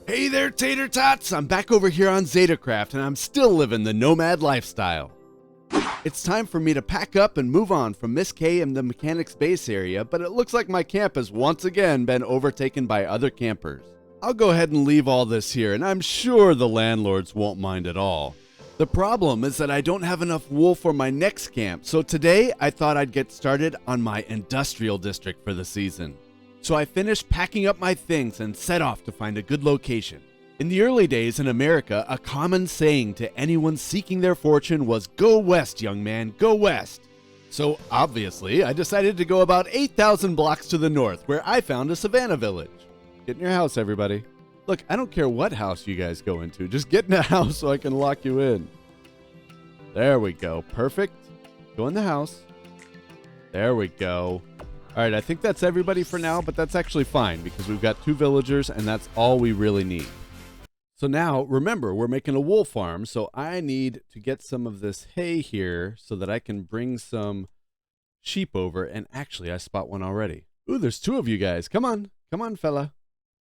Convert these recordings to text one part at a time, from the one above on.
Hey there, tater tots! I'm back over here on Zetacraft, and I'm still living the nomad lifestyle. It's time for me to pack up and move on from Miss K and the Mechanics Base area, but it looks like my camp has once again been overtaken by other campers. I'll go ahead and leave all this here, and I'm sure the landlords won't mind at all. The problem is that I don't have enough wool for my next camp, so today I thought I'd get started on my industrial district for the season. So I finished packing up my things and set off to find a good location. In the early days in America, a common saying to anyone seeking their fortune was, "Go west, young man, go west." So obviously, I decided to go about 8,000 blocks to the north, where I found a savannah village. Get in your house, everybody. Look, I don't care what house you guys go into, just get in a house so I can lock you in. There we go, perfect. Go in the house. There we go. All right, I think that's everybody for now, but that's actually fine because we've got 2 villagers and that's all we really need. So now, remember, we're making a wool farm, so I need to get some of this hay here so that I can bring some sheep over. And actually, I spot one already. Ooh, there's 2 of you guys. Come on, fella.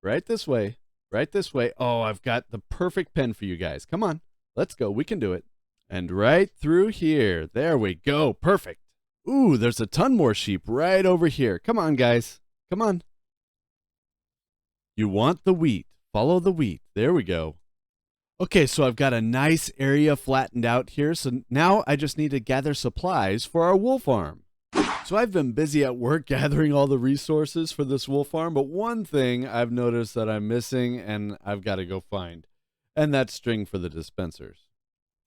Right this way, right this way. Oh, I've got the perfect pen for you guys. Come on, let's go. We can do it. And right through here. There we go. Perfect. Ooh, there's a ton more sheep right over here. Come on, guys. Come on. You want the wheat. Follow the wheat. There we go. Okay, so I've got a nice area flattened out here. So now I just need to gather supplies for our wool farm. So I've been busy at work gathering all the resources for this wool farm, but one thing I've noticed that I'm missing and I've got to go find, and that's string for the dispensers.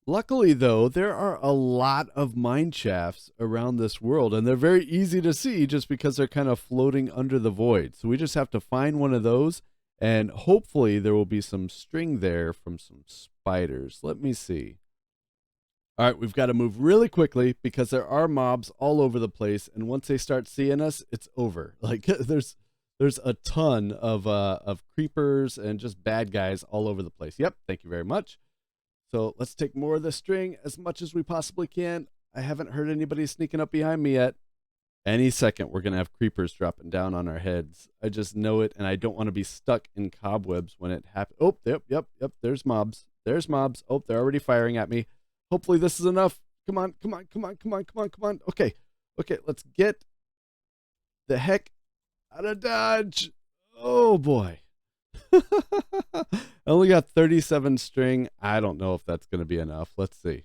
Luckily, though, there are a lot of mine shafts around this world, and they're very easy to see just because they're kind of floating under the void. So we just have to find one of those, and hopefully there will be some string there from some spiders. Let me see. All right, we've got to move really quickly because there are mobs all over the place, and once they start seeing us, it's over. Like, there's a ton of creepers and just bad guys all over the place. Yep, thank you very much. So let's take more of the string as much as we possibly can. I haven't heard anybody sneaking up behind me yet. Any second, we're going to have creepers dropping down on our heads. I just know it, and I don't want to be stuck in cobwebs when it happens. Oh, yep. There's mobs. There's mobs. Oh, they're already firing at me. Hopefully this is enough. Come on. Okay, let's get the heck out of Dodge. Oh, boy. I only got 37 string. I don't know if that's going to be enough. Let's see.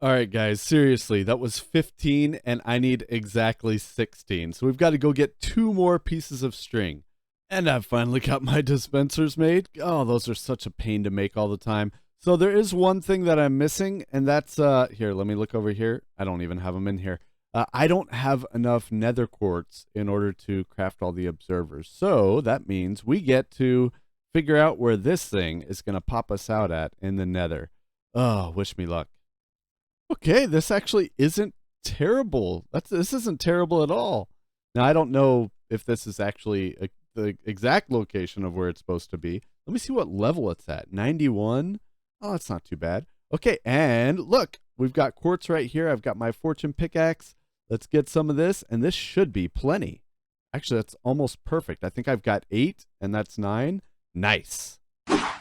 All right, guys, seriously, that was 15 and I need exactly 16. So we've got to go get 2 more pieces of string. And I've finally got my dispensers made. Oh, those are such a pain to make all the time. So there is one thing that I'm missing, and that's, here, let me look over here. I don't even have them in here. I don't have enough nether quartz in order to craft all the observers. So that means we get to figure out where this thing is going to pop us out at in the nether. Oh, wish me luck. Okay, this actually isn't terrible. This isn't terrible at all. Now, I don't know if this is actually the exact location of where it's supposed to be. Let me see what level it's at. 91? Oh, that's not too bad. Okay, and look, we've got quartz right here. I've got my fortune pickaxe. Let's get some of this, and this should be plenty. Actually, that's almost perfect. I think I've got 8, and that's 9. Nice.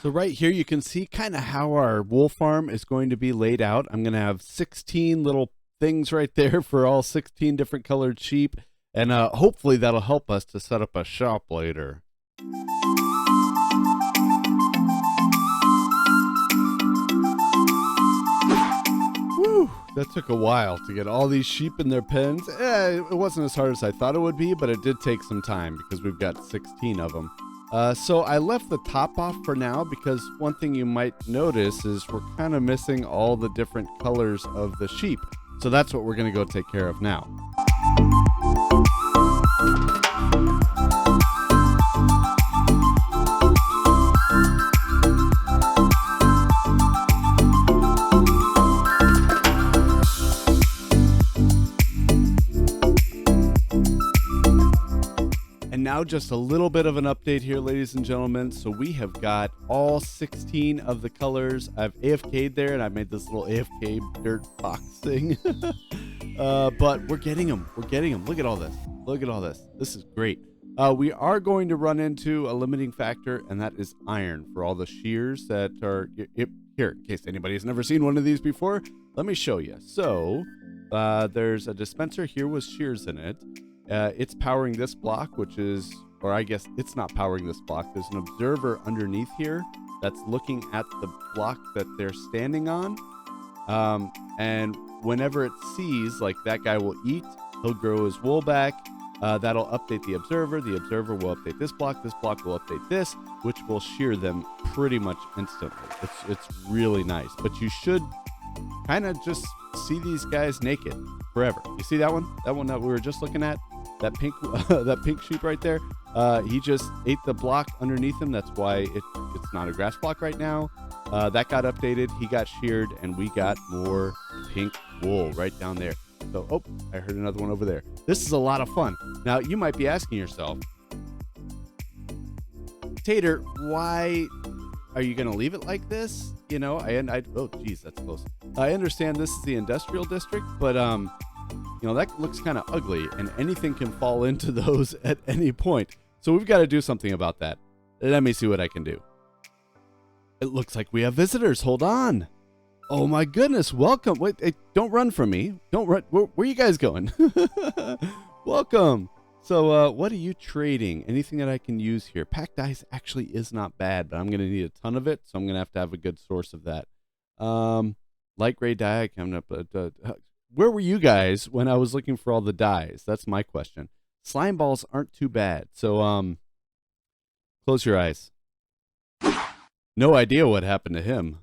So right here, you can see kind of how our wool farm is going to be laid out. I'm going to have 16 little things right there for all 16 different colored sheep, and hopefully that'll help us to set up a shop later. Woo! That took a while to get all these sheep in their pens. It wasn't as hard as I thought it would be, but it did take some time because we've got 16 of them. So I left the top off for now because one thing you might notice is we're kind of missing all the different colors of the sheep. So that's what we're going to go take care of now. And now just a little bit of an update here, ladies and gentlemen. So we have got all 16 of the colors. I've AFK'd there, and I made this little AFK dirt box thing. But we're getting them. We're getting them. Look at all this. Look at all this. This is great. We are going to run into a limiting factor, and that is iron for all the shears that are here. In case anybody has never seen one of these before, let me show you. So there's a dispenser here with shears in it. It's powering this block, which is, or I guess it's not powering this block. There's an observer underneath here that's looking at the block that they're standing on. And whenever it sees, like, that guy will eat, he'll grow his wool back. That'll update the observer. The observer will update this block. This block will update this, which will shear them pretty much instantly. It's really nice. But you should kind of just see these guys naked forever. You see that one? That one that we were just looking at? That pink that pink sheep right there? He just ate the block underneath him. That's why it's not a grass block right now. That got updated. He got sheared, and we got more pink wool right down there. So, oh, I heard another one over there. This is a lot of fun. Now, you might be asking yourself, Tater, why are you going to leave it like this? You know, oh, geez, that's close. I understand this is the industrial district, but, you know, that looks kind of ugly, and anything can fall into those at any point. So we've got to do something about that. Let me see what I can do. It looks like we have visitors. Hold on. Oh my goodness, welcome. Wait, hey, don't run from me. Don't run. Where are you guys going? Welcome. So what are you trading? Anything that I can use here? Packed ice actually is not bad, but I'm going to need a ton of it, so I'm going to have a good source of that. Light gray dye coming up. Where were you guys when I was looking for all the dyes? That's my question. Slime balls aren't too bad, so close your eyes. No idea what happened to him.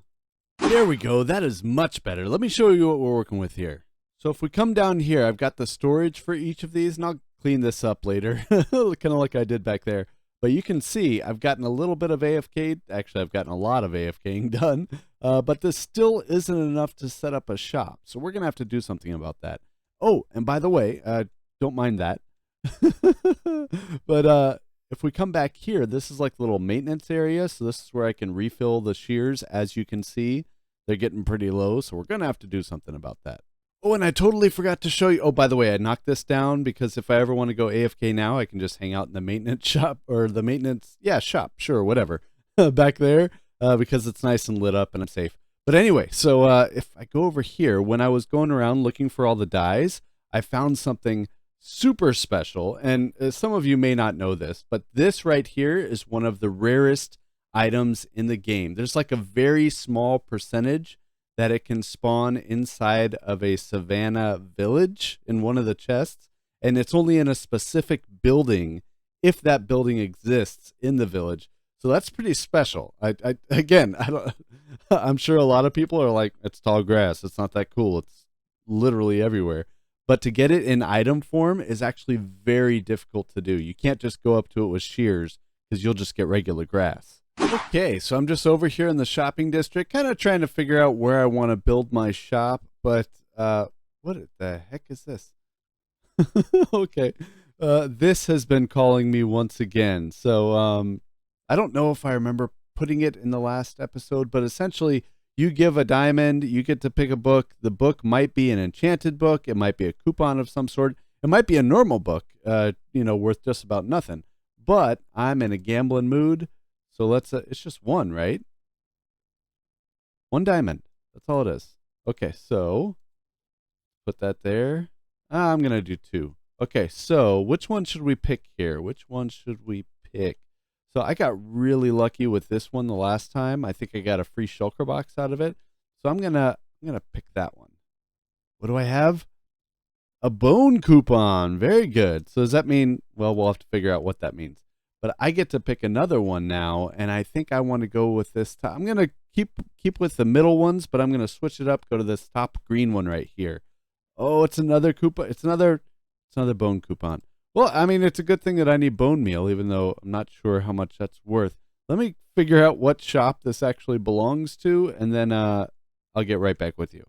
There we go. That is much better. Let me show you what we're working with here. So if we come down here, I've got the storage for each of these, and I'll clean this up later, kind of like I did back there. But you can see I've gotten a little bit of AFK. Actually, I've gotten a lot of AFKing done, but this still isn't enough to set up a shop. So we're going to have to do something about that. Oh, and by the way, don't mind that. But if we come back here, this is like a little maintenance area. So this is where I can refill the shears. As you can see, they're getting pretty low. So we're going to have to do something about that. Oh, and I totally forgot to show you. Oh, by the way, I knocked this down because if I ever want to go AFK now, I can just hang out in the maintenance shop or the maintenance, shop, sure, whatever, back there because it's nice and lit up and I'm safe. But anyway, so if I go over here, when I was going around looking for all the dyes, I found something super special. And some of you may not know this, but this right here is one of the rarest items in the game. There's like a very small percentage that it can spawn inside of a savanna village in one of the chests, and it's only in a specific building if that building exists in the village. So that's pretty special. I'm sure a lot of people are like, it's tall grass, it's not that cool, it's literally everywhere. But to get it in item form is actually very difficult to do. You can't just go up to it with shears because you'll just get regular grass. Okay, so I'm just over here in the shopping district, kind of trying to figure out where I want to build my shop, but what the heck is this? Okay, this has been calling me once again. So I don't know if I remember putting it in the last episode, but essentially you give a diamond, you get to pick a book. The book might be an enchanted book. It might be a coupon of some sort. It might be a normal book, worth just about nothing. But I'm in a gambling mood. So let's, it's just one, right? One diamond. That's all it is. Okay, so put that there. I'm going to do two. Okay, so which one should we pick here? Which one should we pick? So I got really lucky with this one the last time. I think I got a free shulker box out of it. So I'm going to pick that one. What do I have? A bone coupon. Very good. So does that mean, well, we'll have to figure out what that means. But I get to pick another one now, and I think I want to go with this. I'm going to keep with the middle ones, but I'm going to switch it up, go to this top green one right here. Oh, it's another coupon. It's another bone coupon. Well, I mean, it's a good thing that I need bone meal, even though I'm not sure how much that's worth. Let me figure out what shop this actually belongs to, and then I'll get right back with you.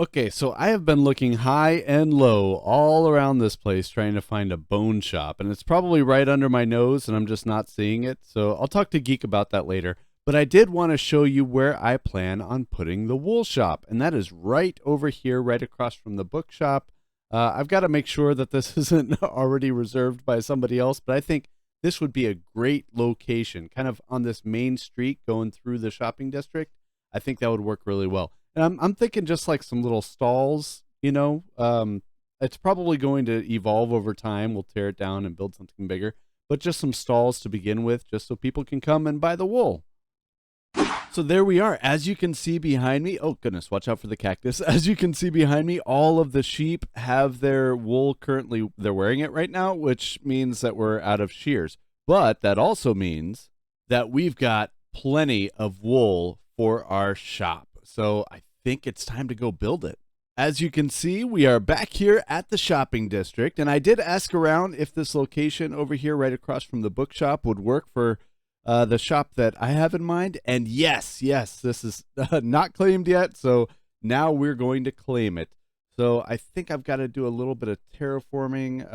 Okay, so I have been looking high and low all around this place trying to find a bone shop, and it's probably right under my nose and I'm just not seeing it, so I'll talk to Geek about that later. But I did want to show you where I plan on putting the wool shop, and that is right over here, right across from the bookshop. I've got to make sure that this isn't already reserved by somebody else, but I think this would be a great location, kind of on this main street going through the shopping district. I think that would work really well. And I'm thinking just like some little stalls, it's probably going to evolve over time. We'll tear it down and build something bigger, but just some stalls to begin with, just so people can come and buy the wool. So there we are. As you can see behind me, oh goodness, watch out for the cactus. As you can see behind me, all of the sheep have their wool currently, they're wearing it right now, which means that we're out of shears. But that also means that we've got plenty of wool for our shop. So I think it's time to go build it. As you can see, we are back here at the shopping district, and I did ask around if this location over here right across from the bookshop would work for the shop that I have in mind. And yes, this is not claimed yet, so now we're going to claim it. So I think I've got to do a little bit of terraforming.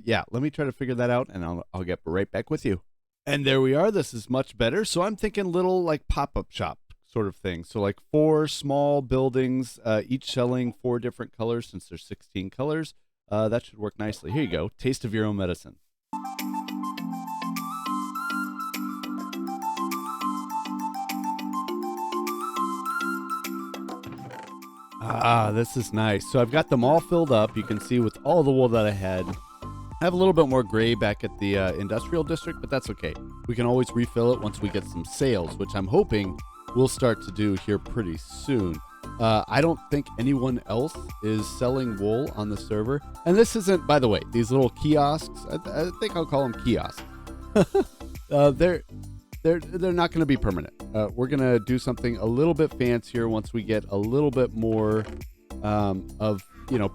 Yeah, let me try to figure that out, and I'll get right back with you. And there we are. This is much better. So I'm thinking little like pop-up shop sort of thing. So like 4 small buildings, each selling 4 different colors since there's 16 colors. That should work nicely. Here you go. Taste of your own medicine. This is nice. So I've got them all filled up. You can see with all the wool that I had. I have a little bit more gray back at the industrial district, but that's okay. We can always refill it once we get some sales, which I'm hoping we'll start to do here pretty soon. I don't think anyone else is selling wool on the server. And this isn't, by the way, these little kiosks. I think I'll call them kiosks. They're not going to be permanent. We're going to do something a little bit fancier once we get a little bit more of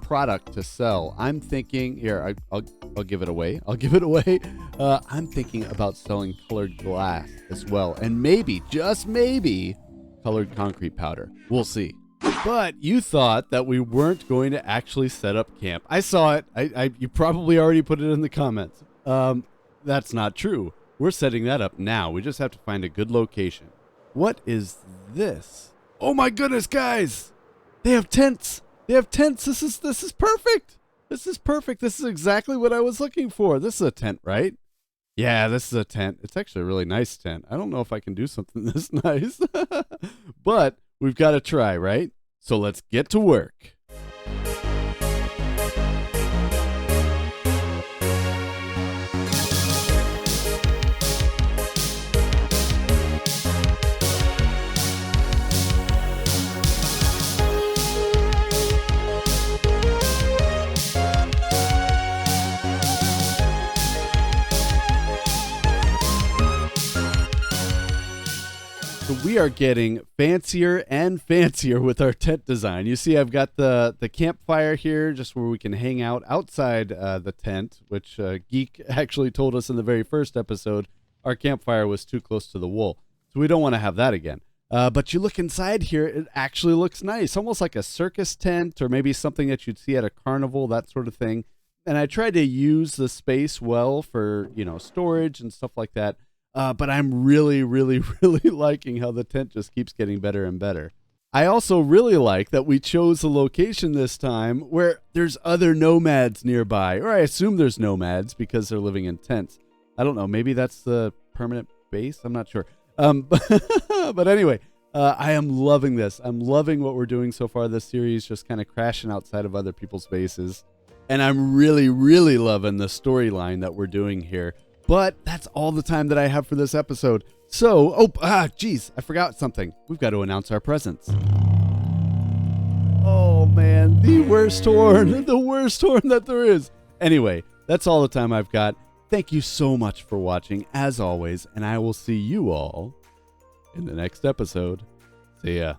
product to sell. I'm thinking here. I'll give it away. I'm thinking about selling colored glass as well, and maybe, just maybe, colored concrete powder. We'll see. But you thought that we weren't going to actually set up camp. I saw it. You probably already put it in the comments. That's not true. We're setting that up now. We just have to find a good location. What is this? Oh my goodness, guys! They have tents. This is perfect. This is perfect. This is exactly what I was looking for. This is a tent, right? Yeah, this is a tent. It's actually a really nice tent. I don't know if I can do something this nice, but we've got to try, right? So let's get to work. We are getting fancier and fancier with our tent design. You see, I've got the campfire here just where we can hang out outside the tent, which Geek actually told us in the very first episode our campfire was too close to the wool. So we don't want to have that again. But you look inside here, it actually looks nice, almost like a circus tent or maybe something that you'd see at a carnival, that sort of thing. And I tried to use the space well for, storage and stuff like that. But I'm really, really, really liking how the tent just keeps getting better and better. I also really like that we chose a location this time where there's other nomads nearby. Or I assume there's nomads because they're living in tents. I don't know. Maybe that's the permanent base. I'm not sure. But anyway, I am loving this. I'm loving what we're doing so far this series, just kind of crashing outside of other people's bases. And I'm really, really loving the storyline that we're doing here. But that's all the time that I have for this episode. So, geez, I forgot something. We've got to announce our presents. Oh, man, the worst horn that there is. Anyway, that's all the time I've got. Thank you so much for watching, as always, and I will see you all in the next episode. See ya.